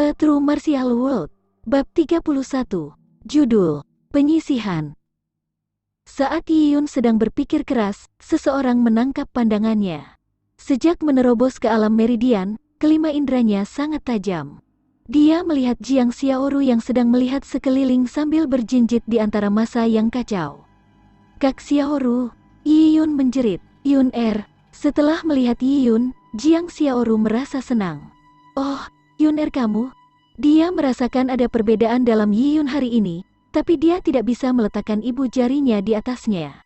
The True Martial World, Bab 31, Judul, Penyisihan. Saat Yi Yun sedang berpikir keras, seseorang menangkap pandangannya. Sejak menerobos ke alam meridian, kelima indranya sangat tajam. Dia melihat Jiang Xiaoru yang sedang melihat sekeliling sambil berjinjit di antara massa yang kacau. "Kak Xiaoru," Yi Yun menjerit. "Yun Er." Setelah melihat Yi Yun, Jiang Xiaoru merasa senang. "Oh, Yun Er kamu?" Dia merasakan ada perbedaan dalam Yi Yun hari ini, tapi dia tidak bisa meletakkan ibu jarinya di atasnya.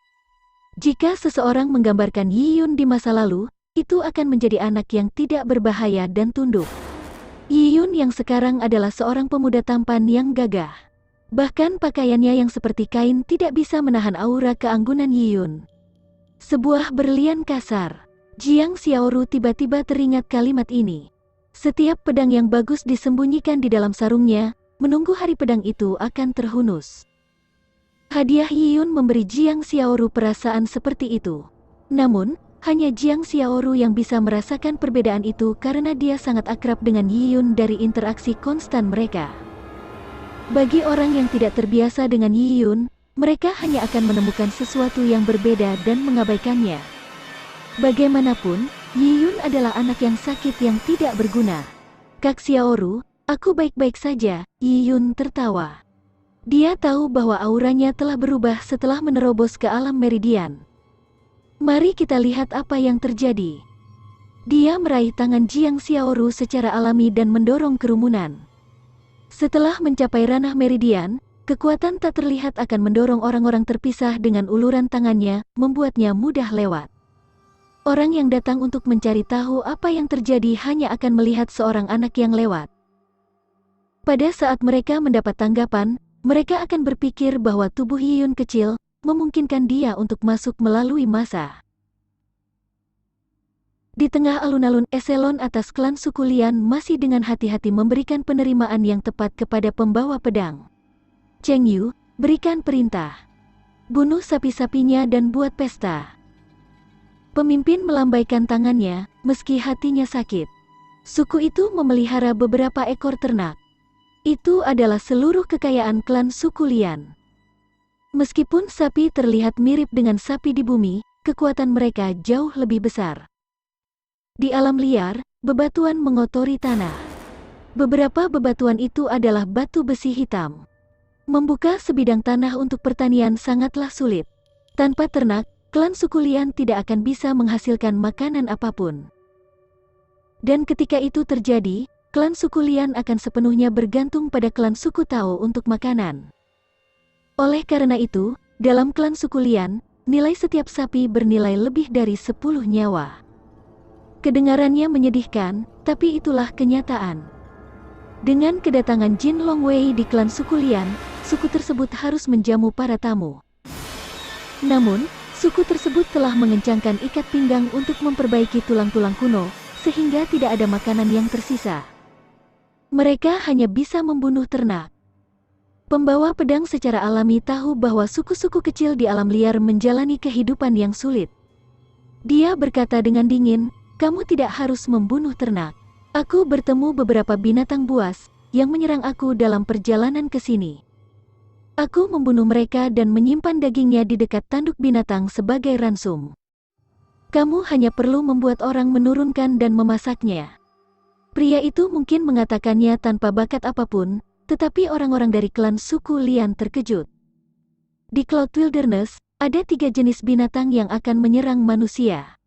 Jika seseorang menggambarkan Yi Yun di masa lalu, itu akan menjadi anak yang tidak berbahaya dan tunduk. Yi Yun yang sekarang adalah seorang pemuda tampan yang gagah. Bahkan pakaiannya yang seperti kain tidak bisa menahan aura keanggunan Yi Yun. Sebuah berlian kasar. Jiang Xiaoru tiba-tiba teringat kalimat ini. Setiap pedang yang bagus disembunyikan di dalam sarungnya, menunggu hari pedang itu akan terhunus. Hadiah Yi Yun memberi Jiang Xiaoru perasaan seperti itu. Namun, hanya Jiang Xiaoru yang bisa merasakan perbedaan itu karena dia sangat akrab dengan Yi Yun dari interaksi konstan mereka. Bagi orang yang tidak terbiasa dengan Yi Yun, mereka hanya akan menemukan sesuatu yang berbeda dan mengabaikannya. Bagaimanapun, Yi Yun adalah anak yang sakit yang tidak berguna. "Kak Xiaoru, aku baik-baik saja," Yi Yun tertawa. Dia tahu bahwa auranya telah berubah setelah menerobos ke alam meridian. "Mari kita lihat apa yang terjadi." Dia meraih tangan Jiang Xiaoru secara alami dan mendorong kerumunan. Setelah mencapai ranah meridian, kekuatan tak terlihat akan mendorong orang-orang terpisah dengan uluran tangannya, membuatnya mudah lewat. Orang yang datang untuk mencari tahu apa yang terjadi hanya akan melihat seorang anak yang lewat. Pada saat mereka mendapat tanggapan, mereka akan berpikir bahwa tubuh Yi Yun kecil, memungkinkan dia untuk masuk melalui massa. Di tengah alun-alun, eselon atas klan suku Lian masih dengan hati-hati memberikan penerimaan yang tepat kepada pembawa pedang. "Cheng Yu, berikan perintah. Bunuh sapi-sapinya dan buat pesta." Pemimpin melambaikan tangannya, meski hatinya sakit. Suku itu memelihara beberapa ekor ternak. Itu adalah seluruh kekayaan klan suku Lian. Meskipun sapi terlihat mirip dengan sapi di bumi, kekuatan mereka jauh lebih besar. Di alam liar, bebatuan mengotori tanah. Beberapa bebatuan itu adalah batu besi hitam. Membuka sebidang tanah untuk pertanian sangatlah sulit. Tanpa ternak, klan suku Lian tidak akan bisa menghasilkan makanan apapun. Dan ketika itu terjadi, klan suku Lian akan sepenuhnya bergantung pada klan suku Tao untuk makanan. Oleh karena itu, dalam klan suku Lian, nilai setiap sapi bernilai lebih dari 10 nyawa. Kedengarannya menyedihkan, tapi itulah kenyataan. Dengan kedatangan Jin Longwei di klan suku Lian, suku tersebut harus menjamu para tamu. Namun, suku tersebut telah mengencangkan ikat pinggang untuk memperbaiki tulang-tulang kuno, sehingga tidak ada makanan yang tersisa. Mereka hanya bisa membunuh ternak. Pembawa pedang secara alami tahu bahwa suku-suku kecil di alam liar menjalani kehidupan yang sulit. Dia berkata dengan dingin, "Kamu tidak harus membunuh ternak. Aku bertemu beberapa binatang buas yang menyerang aku dalam perjalanan ke sini. Aku membunuh mereka dan menyimpan dagingnya di dekat tanduk binatang sebagai ransum. Kamu hanya perlu membuat orang menurunkan dan memasaknya." Pria itu mungkin mengatakannya tanpa bakat apapun, tetapi orang-orang dari klan suku Lian terkejut. Di Cloud Wilderness, ada 3 jenis binatang yang akan menyerang manusia.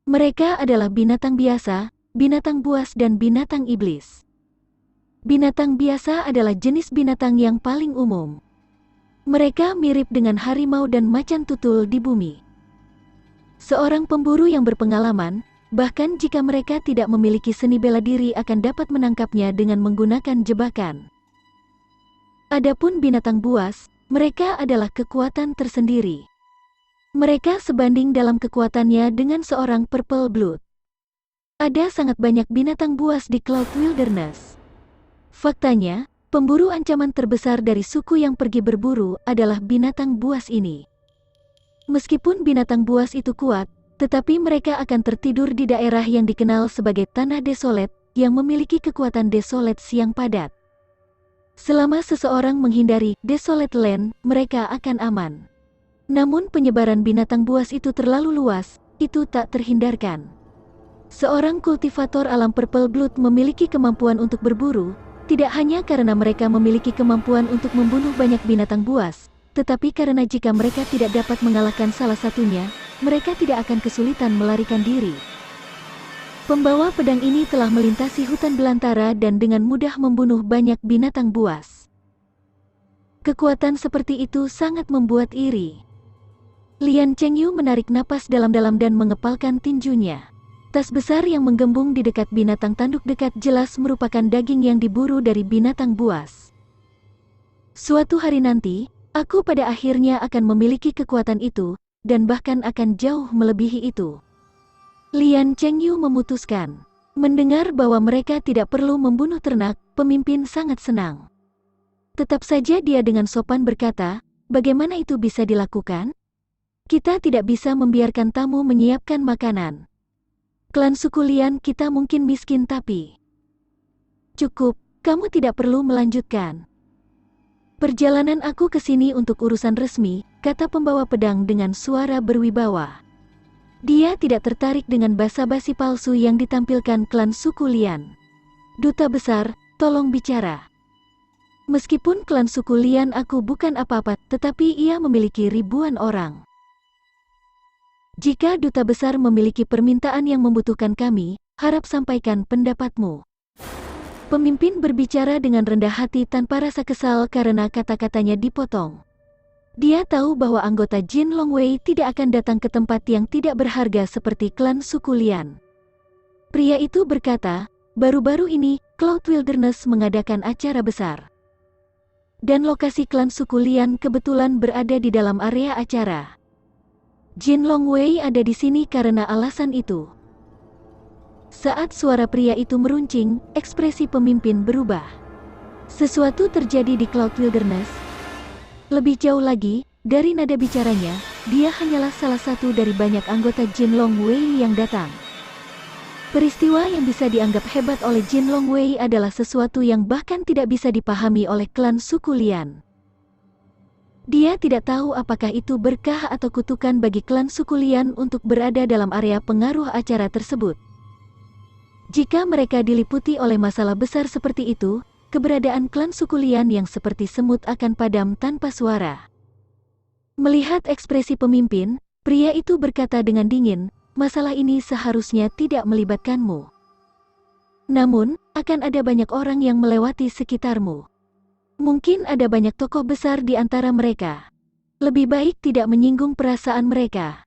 Mereka adalah binatang biasa, binatang buas dan binatang iblis. Binatang biasa adalah jenis binatang yang paling umum. Mereka mirip dengan harimau dan macan tutul di bumi. Seorang pemburu yang berpengalaman, bahkan jika mereka tidak memiliki seni bela diri, akan dapat menangkapnya dengan menggunakan jebakan. Adapun binatang buas, mereka adalah kekuatan tersendiri. Mereka sebanding dalam kekuatannya dengan seorang Purple Blood. Ada sangat banyak binatang buas di Cloud Wilderness. Faktanya, pemburu ancaman terbesar dari suku yang pergi berburu adalah binatang buas ini. Meskipun binatang buas itu kuat, tetapi mereka akan tertidur di daerah yang dikenal sebagai tanah desolet, yang memiliki kekuatan Desolate yang padat. Selama seseorang menghindari Desolate Land, mereka akan aman. Namun penyebaran binatang buas itu terlalu luas, itu tak terhindarkan. Seorang kultivator alam Purple Blood memiliki kemampuan untuk berburu, tidak hanya karena mereka memiliki kemampuan untuk membunuh banyak binatang buas, tetapi karena jika mereka tidak dapat mengalahkan salah satunya, mereka tidak akan kesulitan melarikan diri. Pembawa pedang ini telah melintasi hutan belantara dan dengan mudah membunuh banyak binatang buas. Kekuatan seperti itu sangat membuat iri. Lian Chengyu menarik napas dalam-dalam dan mengepalkan tinjunya. Tas besar yang menggembung di dekat binatang tanduk dekat jelas merupakan daging yang diburu dari binatang buas. Suatu hari nanti, aku pada akhirnya akan memiliki kekuatan itu, dan bahkan akan jauh melebihi itu. Lian Chengyu memutuskan. Mendengar bahwa mereka tidak perlu membunuh ternak, pemimpin sangat senang. Tetap saja dia dengan sopan berkata, bagaimana itu bisa dilakukan? Kita tidak bisa membiarkan tamu menyiapkan makanan. Klan suku Lian kita mungkin miskin tapi... Cukup, kamu tidak perlu melanjutkan. Perjalanan aku ke sini untuk urusan resmi, kata pembawa pedang dengan suara berwibawa. Dia tidak tertarik dengan basa-basi palsu yang ditampilkan klan suku Lian. Duta besar, tolong bicara. Meskipun klan suku Lian aku bukan apa-apa, tetapi ia memiliki ribuan orang. Jika duta besar memiliki permintaan yang membutuhkan kami, harap sampaikan pendapatmu. Pemimpin berbicara dengan rendah hati tanpa rasa kesal karena kata-katanya dipotong. Dia tahu bahwa anggota Jin Longwei tidak akan datang ke tempat yang tidak berharga seperti klan suku Lian. Pria itu berkata, baru-baru ini, Cloud Wilderness mengadakan acara besar. Dan lokasi klan suku Lian kebetulan berada di dalam area acara. Jin Longwei ada di sini karena alasan itu. Saat suara pria itu meruncing, ekspresi pemimpin berubah. Sesuatu terjadi di Cloud Wilderness. Lebih jauh lagi, dari nada bicaranya, dia hanyalah salah satu dari banyak anggota Jin Longwei yang datang. Peristiwa yang bisa dianggap hebat oleh Jin Longwei adalah sesuatu yang bahkan tidak bisa dipahami oleh klan suku Lian. Dia tidak tahu apakah itu berkah atau kutukan bagi klan suku Lian untuk berada dalam area pengaruh acara tersebut. Jika mereka diliputi oleh masalah besar seperti itu, keberadaan klan suku Lian yang seperti semut akan padam tanpa suara. Melihat ekspresi pemimpin, pria itu berkata dengan dingin, masalah ini seharusnya tidak melibatkanmu. Namun, akan ada banyak orang yang melewati sekitarmu. Mungkin ada banyak tokoh besar di antara mereka. Lebih baik tidak menyinggung perasaan mereka.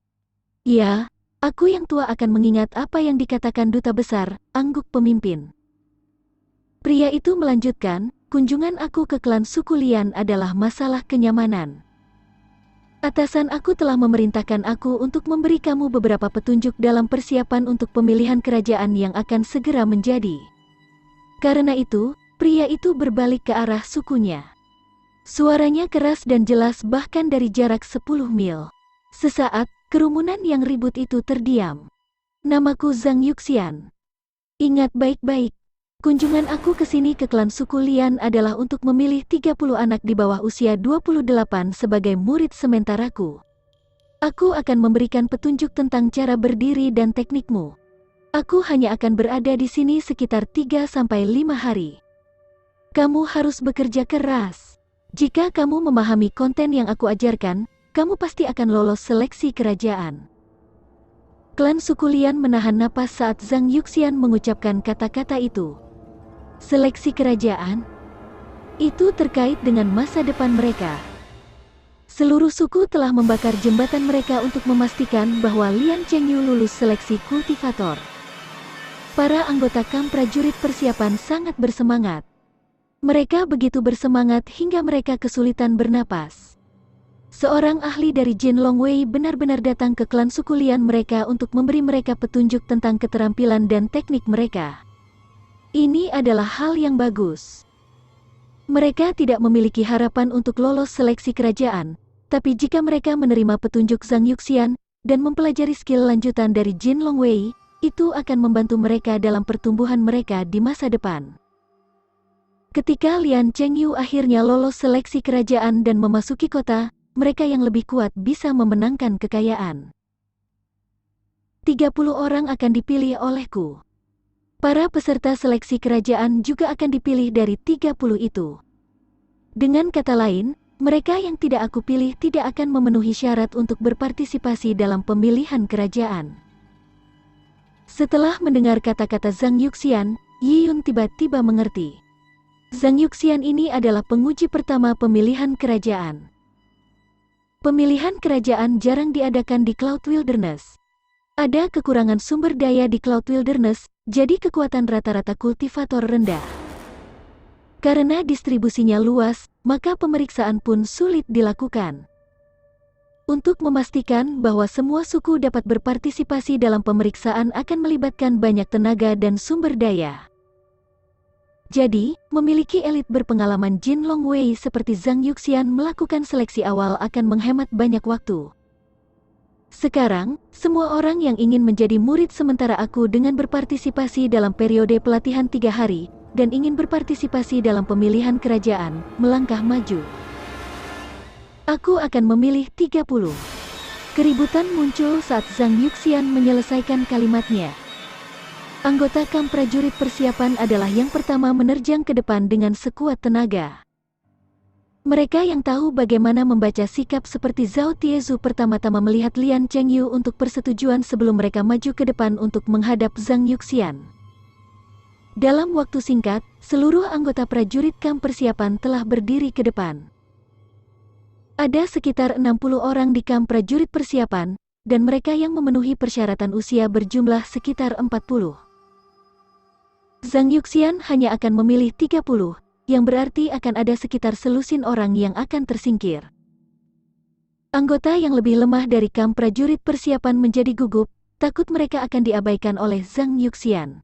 Ya, aku yang tua akan mengingat apa yang dikatakan duta besar, angguk pemimpin. Pria itu melanjutkan, kunjungan aku ke klan suku Lian adalah masalah kenyamanan. Atasan aku telah memerintahkan aku untuk memberi kamu beberapa petunjuk dalam persiapan untuk pemilihan kerajaan yang akan segera menjadi. Karena itu, pria itu berbalik ke arah sukunya. Suaranya keras dan jelas bahkan dari jarak 10 mil. Sesaat, kerumunan yang ribut itu terdiam. Namaku Zhang Yuxian. Ingat baik-baik. Kunjungan aku ke sini ke klan suku Lian adalah untuk memilih 30 anak di bawah usia 28 sebagai murid sementaraku. Aku akan memberikan petunjuk tentang cara berdiri dan teknikmu. Aku hanya akan berada di sini sekitar 3-5 hari. Kamu harus bekerja keras. Jika kamu memahami konten yang aku ajarkan, kamu pasti akan lolos seleksi kerajaan. Klan suku Lian menahan napas saat Zhang Yuxian mengucapkan kata-kata itu. Seleksi kerajaan? Itu terkait dengan masa depan mereka. Seluruh suku telah membakar jembatan mereka untuk memastikan bahwa Lian Chengyu lulus seleksi kultivator. Para anggota kamp prajurit persiapan sangat bersemangat. Mereka begitu bersemangat hingga mereka kesulitan bernapas. Seorang ahli dari Jin Longwei benar-benar datang ke klan suku Lian mereka untuk memberi mereka petunjuk tentang keterampilan dan teknik mereka. Ini adalah hal yang bagus. Mereka tidak memiliki harapan untuk lolos seleksi kerajaan, tapi jika mereka menerima petunjuk Zhang Yuxian dan mempelajari skill lanjutan dari Jin Longwei, itu akan membantu mereka dalam pertumbuhan mereka di masa depan. Ketika Lian Chengyu akhirnya lolos seleksi kerajaan dan memasuki kota, mereka yang lebih kuat bisa memenangkan kekayaan. 30 orang akan dipilih olehku. Para peserta seleksi kerajaan juga akan dipilih dari 30 itu. Dengan kata lain, mereka yang tidak aku pilih tidak akan memenuhi syarat untuk berpartisipasi dalam pemilihan kerajaan. Setelah mendengar kata-kata Zhang Yuxian, Yi Yun tiba-tiba mengerti. Zhang Yuxian ini adalah penguji pertama pemilihan kerajaan. Pemilihan kerajaan jarang diadakan di Cloud Wilderness. Ada kekurangan sumber daya di Cloud Wilderness, jadi kekuatan rata-rata kultivator rendah. Karena distribusinya luas, maka pemeriksaan pun sulit dilakukan. Untuk memastikan bahwa semua suku dapat berpartisipasi dalam pemeriksaan akan melibatkan banyak tenaga dan sumber daya. Jadi, memiliki elit berpengalaman Jin Longwei seperti Zhang Yuxian melakukan seleksi awal akan menghemat banyak waktu. Sekarang, semua orang yang ingin menjadi murid sementara aku dengan berpartisipasi dalam periode pelatihan 3 hari, dan ingin berpartisipasi dalam pemilihan kerajaan, melangkah maju. Aku akan memilih 30. Keributan muncul saat Zhang Yuxian menyelesaikan kalimatnya. Anggota kamp prajurit persiapan adalah yang pertama menerjang ke depan dengan sekuat tenaga. Mereka yang tahu bagaimana membaca sikap seperti Zhao Tiezu pertama-tama melihat Lian Chengyu untuk persetujuan sebelum mereka maju ke depan untuk menghadap Zhang Yuxian. Dalam waktu singkat, seluruh anggota prajurit kamp persiapan telah berdiri ke depan. Ada sekitar 60 orang di kamp prajurit persiapan, dan mereka yang memenuhi persyaratan usia berjumlah sekitar 40. Zhang Yuxian hanya akan memilih 30, yang berarti akan ada sekitar selusin orang yang akan tersingkir. Anggota yang lebih lemah dari kamp prajurit persiapan menjadi gugup, takut mereka akan diabaikan oleh Zhang Yuxian.